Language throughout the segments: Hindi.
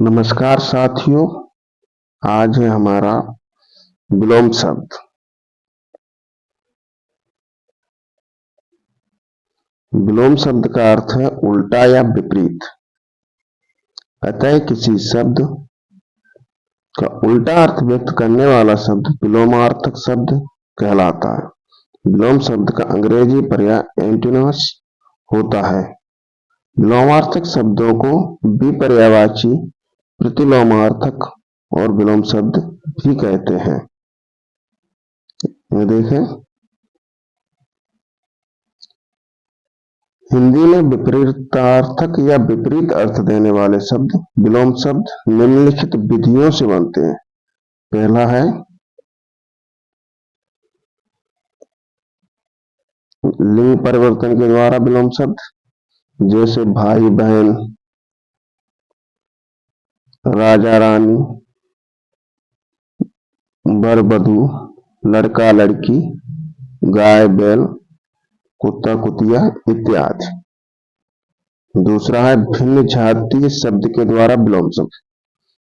नमस्कार साथियों। आज है हमारा विलोम शब्द। विलोम शब्द का अर्थ है उल्टा या विपरीत। अतः किसी शब्द का उल्टा अर्थ व्यक्त करने वाला शब्द विलोमार्थक शब्द कहलाता है। विलोम शब्द का अंग्रेजी पर्याय एंटोनिमस होता है। विलोमार्थक शब्दों को विपर्यायवाची, प्रतिलोमार्थक और विलोम शब्द भी कहते हैं। ये देखें, हिंदी में विपरीतार्थक या विपरीत अर्थ देने वाले शब्द विलोम शब्द निम्नलिखित विधियों से बनते हैं। पहला है लिंग परिवर्तन के द्वारा विलोम शब्द, जैसे भाई बहन, राजा रानी, वर वधू, लड़का लड़की, गाय बैल, कुत्ता कुतिया इत्यादि। दूसरा है भिन्न जातीय शब्द के द्वारा विलोम शब्द,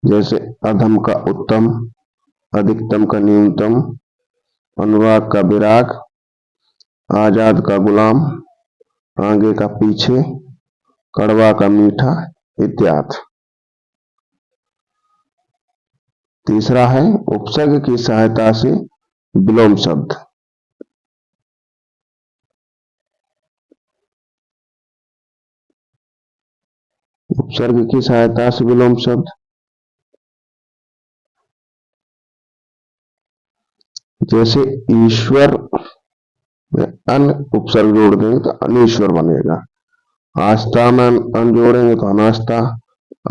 जैसे अधम का उत्तम, अधिकतम का न्यूनतम, अनुराग का विराग, आजाद का गुलाम, आगे का पीछे, कड़वा का मीठा इत्यादि। तीसरा है उपसर्ग की सहायता से विलोम शब्द, उपसर्ग की सहायता से विलोम शब्द, जैसे ईश्वर में अन उपसर्ग जोड़ देंगे तो अनीश्वर बनेगा। आस्था में अन जोड़ेंगे तो अनास्था।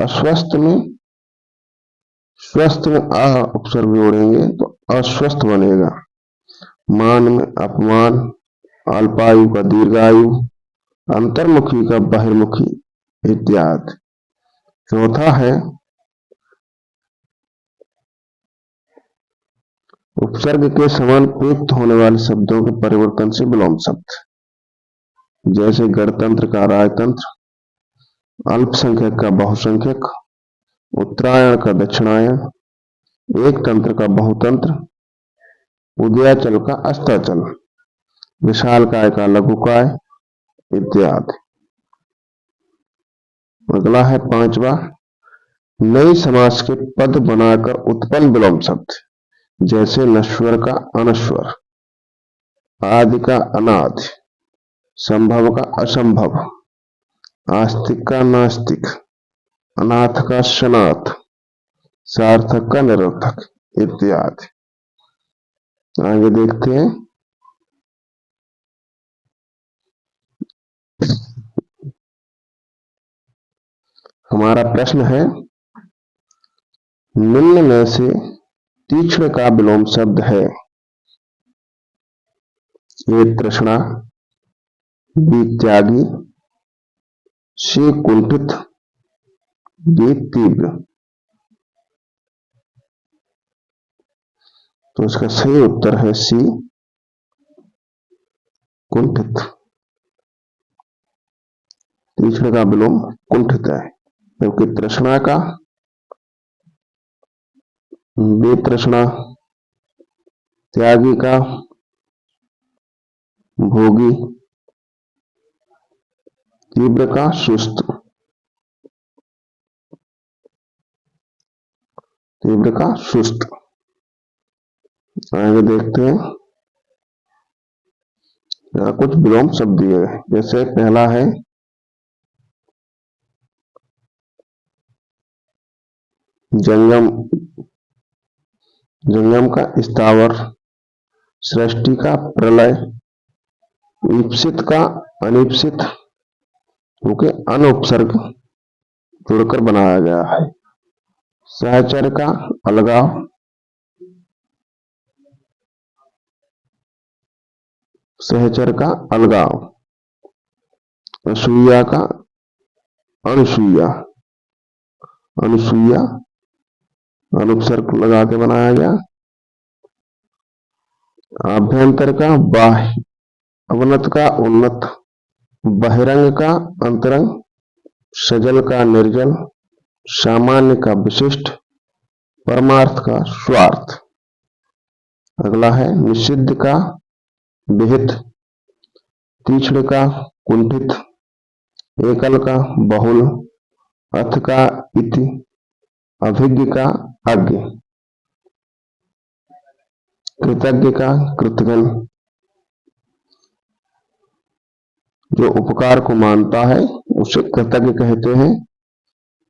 अस्वस्थ में स्वस्थ में आ उपसर्ग जोड़ेंगे तो अस्वस्थ बनेगा। मान में अपमान, अल्पायु का दीर्घायु, अंतर्मुखी का बहिर्मुखी इत्यादि। चौथा है उपसर्ग के समान प्रयुक्त होने वाले शब्दों के परिवर्तन से विलोम शब्द, जैसे गणतंत्र का राजतंत्र, अल्पसंख्यक का बहुसंख्यक, उत्तरायण का दक्षिणायन, एक तंत्र का बहुतंत्र, उदयाचल का अस्ताचल, विशालकाय का लघुकाय इत्यादि। अगला है पांचवा नई समास के पद बनाकर उत्पन्न विलोम शब्द, जैसे नश्वर का अनश्वर, आदि का अनादि, संभव का असंभव, आस्तिक का नास्तिक, अनाथ का सनाथ, सार्थक का निरर्थक इत्यादि। आगे देखते हैं। हमारा प्रश्न है निम्न में से तीक्ष्ण का विलोम शब्द है। ए तृष्णा, बी त्यागी, सी कुंठित, डी तीव्र। तो इसका सही उत्तर है सी कुंठित। तीक्ष्ण का विलोम कुंठित है, क्योंकि तृष्णा का बेतृष्णा, त्यागी का भोगी, तीव्र का सुस्त, तीव्र का सुस्त। आगे देखते हैं। यहाँ कुछ विलोम शब्द दिए हैं, जैसे पहला है जंगम, जंगम का स्थावर, सृष्टि का प्रलय, ईप्सित का अनिप्सित, क्योंकि अनुपसर्ग जुड़कर बनाया गया है। सहचर का अलगाव, सहचर का अलगाव, असूया का अनुसूया, अनुसूया अनुपसर्ग लगा के बनाया गया। आभ्यंतर का बाह्य, अवनत का उन्नत, बहिरंग का अंतरंग, सजल का निर्जल, सामान्य का विशिष्ट, परमार्थ का स्वार्थ। अगला है निषिद्ध का विहित, तीक्ष्ण का कुंठित, एकल का बहुल, अथ का इति, अभिज्ञ का अज्ञ, कृतज्ञ का कृतघ्न। जो उपकार को मानता है उसे कृतज्ञ कहते हैं,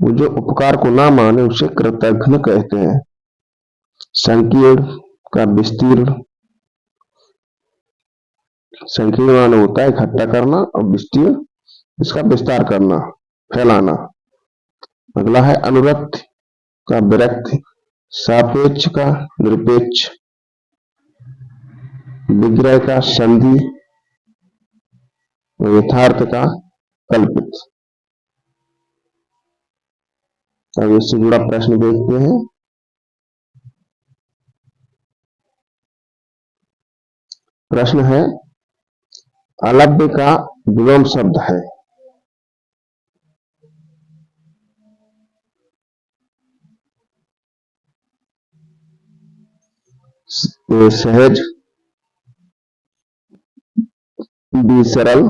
वो जो उपकार को ना माने उसे कृतघ्न कहते हैं। संकीर्ण का विस्तीर्ण, संकीर्ण माने होता है इकट्ठा करना, और विस्तीर्ण इसका विस्तार करना, फैलाना। अगला है अनुरक्त का विरक्त, सापेक्ष का निरपेक्ष, विग्रह का संधि, और यथार्थ का कल्पित। अब इससे जुड़ा प्रश्न देखते हैं। प्रश्न है अलभ्य का विलोम शब्द है। सहज, बी सरल,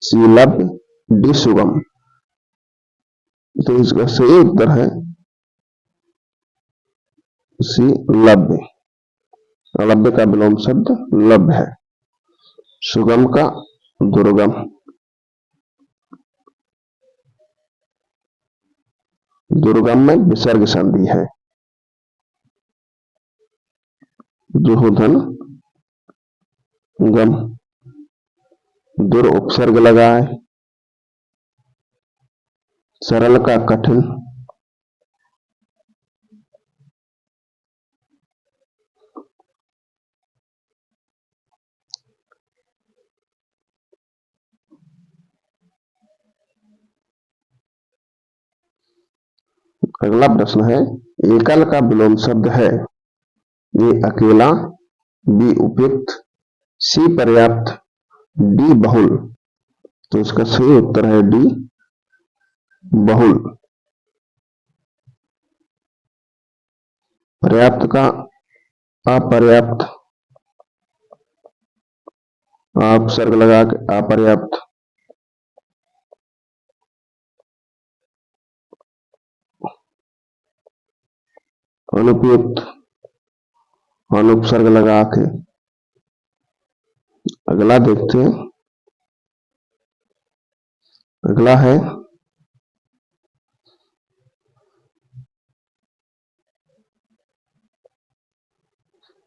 सी लभ्य, डी सुगम। तो इसका सही उत्तर है सी लभ्य। अलभ्य का विलोम शब्द लभ्य है। सुगम का दुर्गम। दुर्गम में विसर्ग संधि है। जुहुधन गम, दुर उपसर्ग लगाए, सरल का कठिन, अगला प्रश्न है एकल का विलोम शब्द है। ये अकेला, बी उपयुक्त, सी पर्याप्त, डी बहुल। तो इसका सही उत्तर है डी बहुल। पर्याप्त का अपर्याप्त, उपसर्ग लगा के अपर्याप्त, अनुपयुक्त, अनुपसर्ग लगा के। अगला देखते हैं। अगला है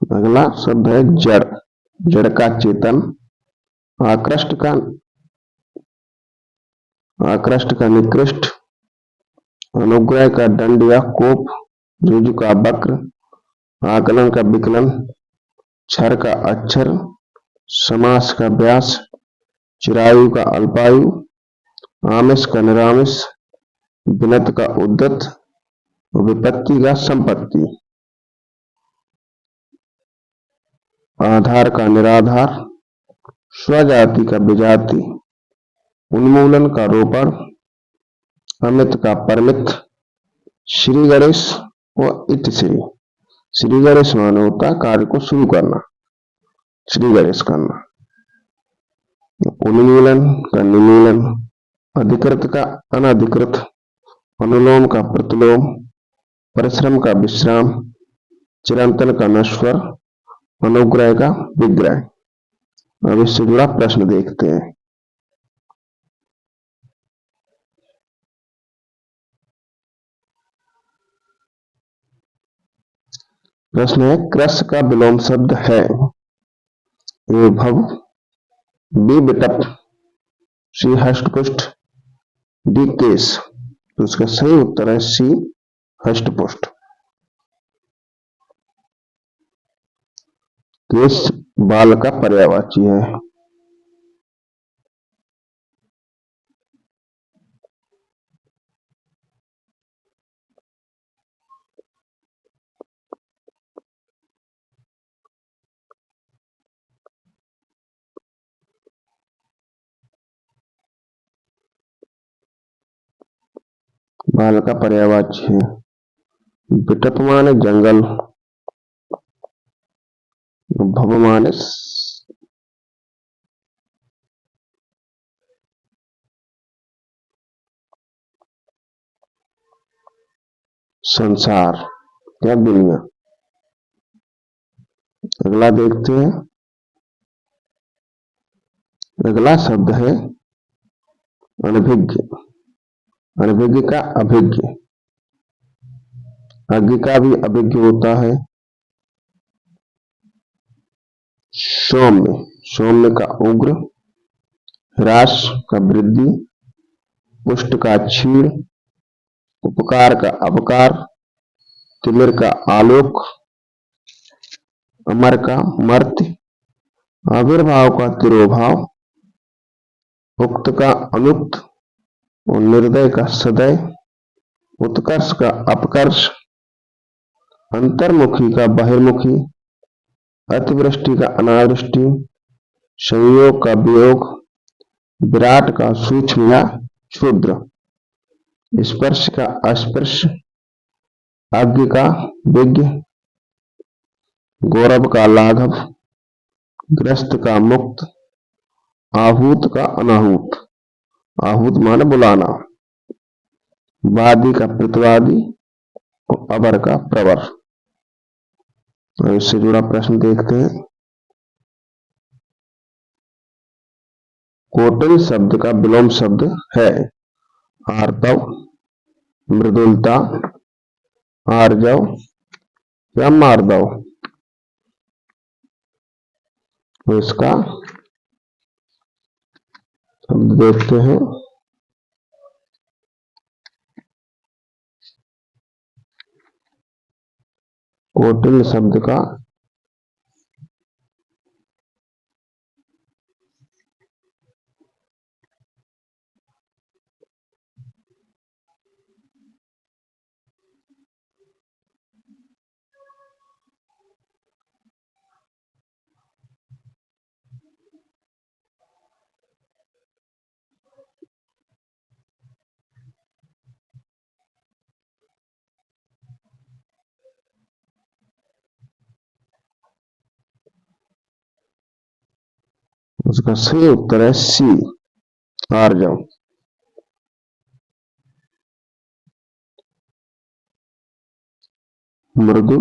अगला शब्द है जड़। जड़ का चेतन, आकृष्ट का निकृष्ट, अनुग्रह का दंड या कोप, जुज का वक्र, आकलन का विकलन, क्षर का अक्षर, समास का व्यास, चिरायु का अल्पायु, आमिष का निरामिष, विनत का उद्दत, विपत्ति का संपत्ति, आधार का निराधार, स्वजाति का विजाति, उन्मूलन का रोपण, अमित का परमित, श्री गणेश व इत श्री गणेश माने होता कार्य को शुरू करना, श्री गणेश करना। उन्मूलन का निमूलन, अधिकृत का अनधिकृत, अनुलोम का प्रतिलोम, परिश्रम का विश्राम, चिरंतन का नश्वर, अनुग्रह का विग्रह। अब इससे जुड़ा प्रश्न देखते हैं। प्रश्न है कृष का विलोम शब्द है। ए भव, बी विटप, सी हष्टपुष्ट, डी केस। तो इसका सही उत्तर है सी हष्टपुष्ट। केस बाल का पर्यायवाची है। बाल का पर्यायवाची है। विटप माने जंगल, भव माने संसार या दुनिया। अगला देखते हैं। अगला शब्द है अनभिज्ञ। अनभिज्ञ का अभिज्ञ। अज्ञ का भी अभिज्ञ होता है। सौम्य, सौम्य का उग्र, ह्रास का वृद्धि, पुष्ट का क्षीण, उपकार का अपकार, तिमिर का आलोक, अमर का मर्त्य, आविर्भाव का तिरोभाव, उक्त का अनुक्त और निर्दय का सदय, उत्कर्ष का अपकर्ष, अंतर्मुखी का बहिर्मुखी, अतिवृष्टि का अनावृष्टि, संयोग का वियोग, विराट का सूक्ष्म या क्षुद्र, स्पर्श का अस्पर्श, अज्ञ का विज्ञ, गौरव का लाघव, ग्रस्त का मुक्त, आहूत का अनाहूत। आहूत माने बुलाना, वादी का प्रतिवादी और अबर का प्रवर। तो इससे जुड़ा प्रश्न देखते हैं। कोटिल शब्द का विलोम शब्द है आर्तव, मृदुलता, आर्जव या मार्दव। तो इसका शब्द देखते हैं। कोटिल शब्द का उसका सही उत्तर है सी, आर्जव। मृदु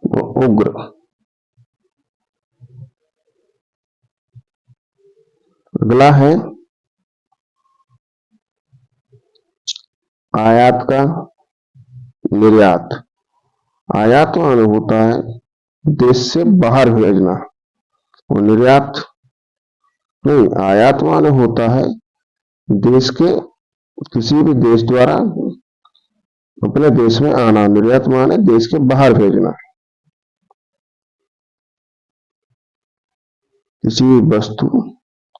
व उग्र। अगला है आयात का निर्यात। आयात माने होता है देश से बाहर भेजना, और निर्यात नहीं, आयात माने होता है देश के किसी भी देश द्वारा अपने देश में आना। निर्यात माने देश के बाहर भेजना। किसी भी वस्तु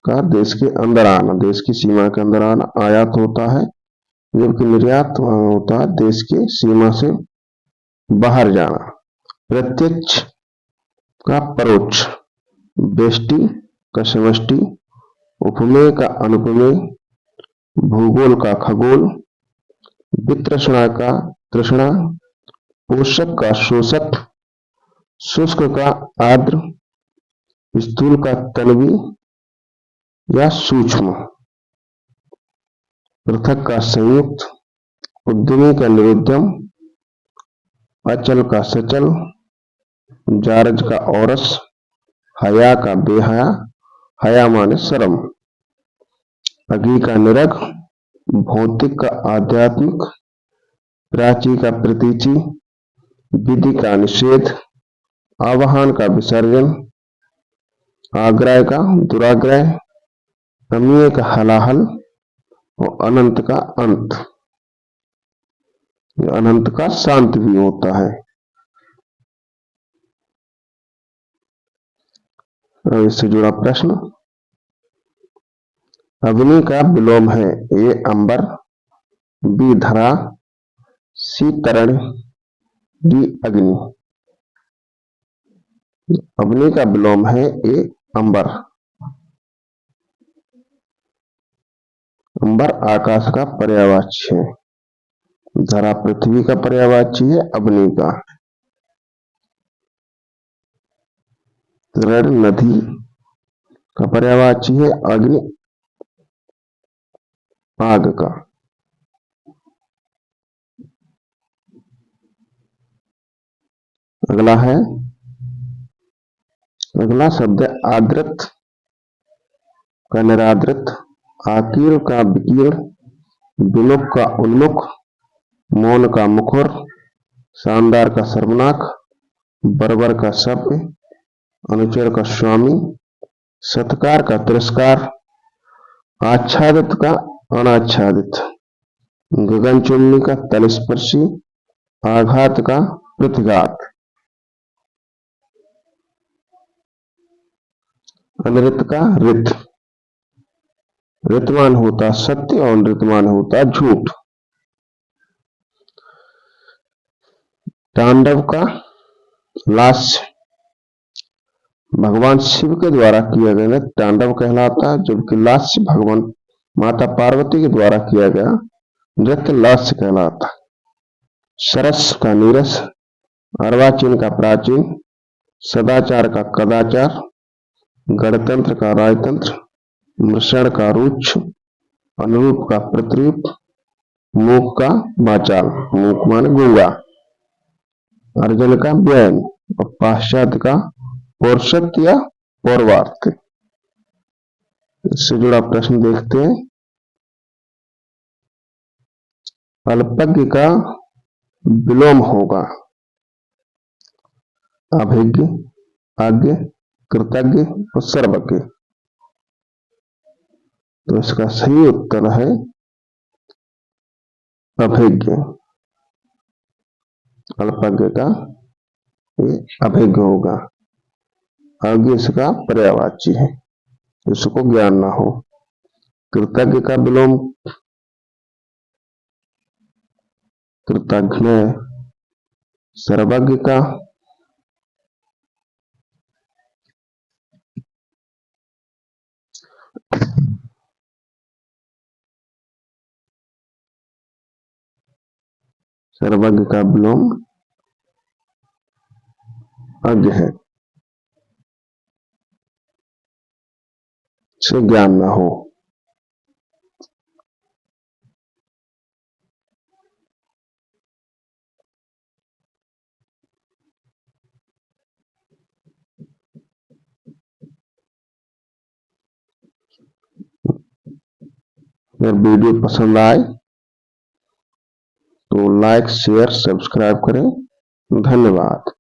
का देश के अंदर आना, देश की सीमा के अंदर आना आयात होता है, जबकि निर्यात होता है देश के सीमा से बाहर जाना। प्रत्यक्ष का परोक्ष, व्यष्टि का समष्टि, उपमेय का अनुपमेय, भूगोल का खगोल, वितृष्णा का तृष्णा, पोषक का शोषक, शुष्क का आर्द्र, स्थूल का तन्वी या सूक्ष्म, पृथक का संयुक्त, उद्यमी का निरुद्यम, अचल का सचल, जारज का औरस, हया का बेहया, हया माने शर्म, अगी का निरग, भौतिक का आध्यात्मिक, प्राची का प्रतीचि, विधि का निषेध, आवाहन का विसर्जन, आग्रह का दुराग्रह, अमीय का हलाहल और अनंत का अंत। अनंत का शांत भी होता है। इससे जुड़ा प्रश्न। अग्नि का विलोम है ए अंबर, बी धरा, सी तरण, डी अग्नि। अग्नि का विलोम है ए अंबर। अंबर आकाश का पर्यायवाची है। धरा पृथ्वी का पर्यायवाची है अग्नि का। ऋण नदी का पर्यायवाची है अग्नि आग का। अगला शब्द है आदृत का निरादृत, आकीर्ण का विकीर्ण, विमुख का उन्मुख, मौन का मुखर, शानदार का सर्वनाक, बर्बर का सभ्य, अनुचर का स्वामी, सत्कार का तिरस्कार, आच्छादित का अनाच्छादित, गगनचुम्बी का तलस्पर्शी, आघात का प्रतिघात, अनृत का रित। ऋतमान होता सत्य और ऋतमान होता झूठ। तांडव का लास्य भगवान शिव के द्वारा किया गया तांडव कहलाता है, जबकि लास्य भगवान माता पार्वती के द्वारा किया गया नृत्य लास्य कहलाता। सरस का नीरस, अर्वाचीन का प्राचीन, सदाचार का कदाचार, गणतंत्र का राजतंत्र, मृषण का रुक्ष, अनुरूप का प्रतिरूप, मूक का वाचाल, मूक मान गूंगा, अर्जुन का व्ययन और पाश्चात्य का पौरुषत्व या पौर्वार्थ। इससे जुड़ा प्रश्न देखते हैं। अल्पज्ञ का विलोम होगा अभिज्ञ, आज्ञ, कृतज्ञ और सर्वज्ञ। तो इसका सही उत्तर है अभिज्ञ। अल्पज्ञ का ये अभिज्ञ होगा। आज्ञ इसका पर्यायवाची है, इसको ज्ञान ना हो। कृतज्ञ का विलोम कृतज्ञ, सर्वज्ञ का सर्वज्ञ का विलोम अज्ञ है, से ज्ञान ना हो। अगर वीडियो पसंद आए तो लाइक, शेयर, सब्सक्राइब करें। धन्यवाद।